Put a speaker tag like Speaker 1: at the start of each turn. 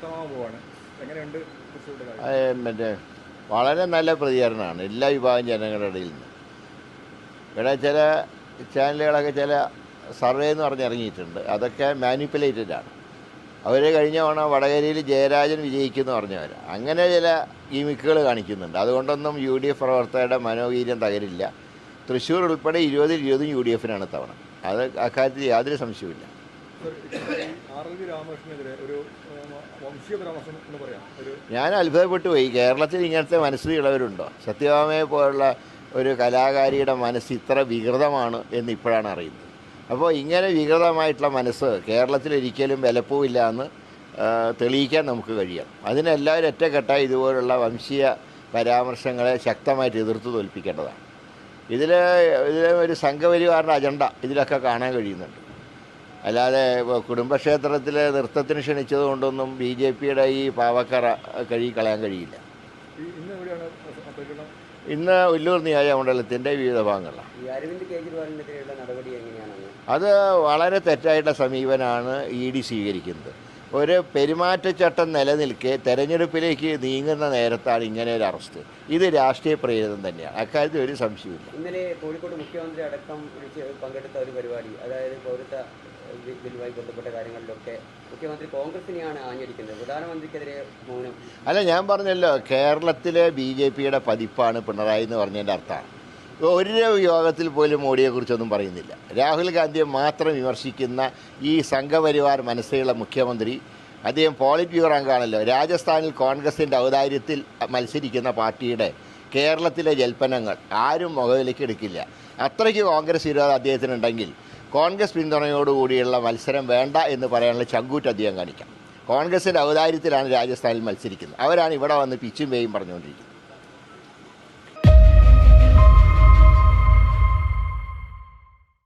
Speaker 1: ശക്തമാകാൻ പോവാണ്. എങ്ങനെയുണ്ട് തൃശ്ശൂരിന്റെ കാര്യം?
Speaker 2: മറ്റേ വളരെ നല്ല പ്രതികരണമാണ് എല്ലാ വിഭാഗം ജനങ്ങളുടെ ഇടയിൽ നിന്ന്. ഇവിടെ ചില ചാനലുകളൊക്കെ ചില സർവേ എന്ന് പറഞ്ഞിറങ്ങിയിട്ടുണ്ട്. അതൊക്കെ മാനിപ്പുലേറ്റഡ് ആണ്. അവർ കഴിഞ്ഞ തവണ വടകരയിൽ ജയരാജൻ വിജയിക്കുമെന്ന് പറഞ്ഞവർ അങ്ങനെ ചില ഗിമിക്കുകൾ കാണിക്കുന്നുണ്ട്. അതുകൊണ്ടൊന്നും UDF പ്രവർത്തകരുടെ മനോവീര്യം തകരില്ല. തൃശ്ശൂർ ഉൾപ്പെടെ 20-20 UDF തവണ. അത് അക്കാര്യത്തിൽ യാതൊരു സംശയവുമില്ല. ഞാൻ അത്ഭുതപ്പെട്ടു പോയി. കേരളത്തിൽ ഇങ്ങനത്തെ മനസ്സിലുള്ളവരുണ്ടോ? സത്യഭാമയെ പോലുള്ള ഒരു കലാകാരിയുടെ മനസ്സ് ഇത്ര വികൃതമാണ് എന്ന് ഇപ്പോഴാണ് അറിയുന്നത്. അപ്പോൾ ഇങ്ങനെ വികൃതമായിട്ടുള്ള മനസ്സ് കേരളത്തിലൊരിക്കലും വിലപ്പോവില്ല എന്ന് തെളിയിക്കാൻ നമുക്ക് കഴിയണം. അതിനെല്ലാവരും ഒറ്റക്കെട്ടായി ഇതുപോലുള്ള വംശീയ പരാമർശങ്ങളെ ശക്തമായിട്ട് എതിർത്ത് തോൽപ്പിക്കേണ്ടതാണ്. ഇതിൽ ഒരു സംഘപരിവാറിൻ്റെ അജണ്ട ഇതിലൊക്കെ കാണാൻ കഴിയുന്നുണ്ട്. അല്ലാതെ കുടുംബക്ഷേത്രത്തിൽ നൃത്തത്തിന് ക്ഷണിച്ചത് കൊണ്ടൊന്നും BJPയുടെ ഈ പാവക്കറ കളയാൻ കഴിയില്ല. ഇന്ന് ഉല്ലൂർ നിയോജകമണ്ഡലത്തിൻ്റെ വിവിധ ഭാഗങ്ങളാണ്. അത് വളരെ തെറ്റായിട്ടുള്ള സമീപനമാണ് ED സ്വീകരിക്കുന്നത്. ഒരു പെരുമാറ്റച്ചട്ടം നിലനിൽക്കെ തെരഞ്ഞെടുപ്പിലേക്ക് നീങ്ങുന്ന നേരത്താണ് ഇങ്ങനെ ഒരു അറസ്റ്റ്. ഇത് രാഷ്ട്രീയ പ്രേരിതം തന്നെയാണ്. അക്കാര്യത്തിൽ ഒരു സംശയമില്ല.
Speaker 3: ഇന്നലെ കോഴിക്കോട് മുഖ്യമന്ത്രി അടക്കം പങ്കെടുത്ത ഒരു പരിപാടി, അതായത് പൗരത്വ ബില്ലുമായി ബന്ധപ്പെട്ട കാര്യങ്ങളിലൊക്കെ മുഖ്യമന്ത്രി കോൺഗ്രസിനെയാണ് ആഞ്ഞടിക്കുന്നത്, പ്രധാനമന്ത്രിക്കെതിരെ മൗനം.
Speaker 2: അല്ല, ഞാൻ പറഞ്ഞല്ലോ, കേരളത്തിലെ BJPയുടെ പതിപ്പാണ് പിണറായി എന്ന് പറഞ്ഞതിൻ്റെ അർത്ഥമാണ്. ഒരു യോഗത്തിൽ പോലും മോഡിയെക്കുറിച്ചൊന്നും പറയുന്നില്ല. രാഹുൽ ഗാന്ധിയെ മാത്രം വിമർശിക്കുന്ന ഈ സംഘപരിവാർ മനസ്സിലുള്ള മുഖ്യമന്ത്രി, അദ്ദേഹം പോളിറ്റ് ബ്യൂറോ അംഗമാണല്ലോ. രാജസ്ഥാനിൽ കോൺഗ്രസിൻ്റെ ഔദാര്യത്തിൽ മത്സരിക്കുന്ന പാർട്ടിയുടെ കേരളത്തിലെ ജൽപ്പനങ്ങൾ ആരും മുഖവിലേക്ക് എടുക്കില്ല. അത്രയ്ക്ക് കോൺഗ്രസ് വിരോധം അദ്ദേഹത്തിനുണ്ടെങ്കിൽ കോൺഗ്രസ് പിന്തുണയോടുകൂടിയുള്ള മത്സരം വേണ്ട എന്ന് പറയാനുള്ള ചങ്കൂറ്റ് അദ്ദേഹം കാണിക്കാം. കോൺഗ്രസിൻ്റെ ഔദാര്യത്തിലാണ് രാജസ്ഥാനിൽ മത്സരിക്കുന്നത്. അവരാണ് ഇവിടെ വന്ന് പിച്ചും പേയും പറഞ്ഞുകൊണ്ടിരിക്കുന്നത്.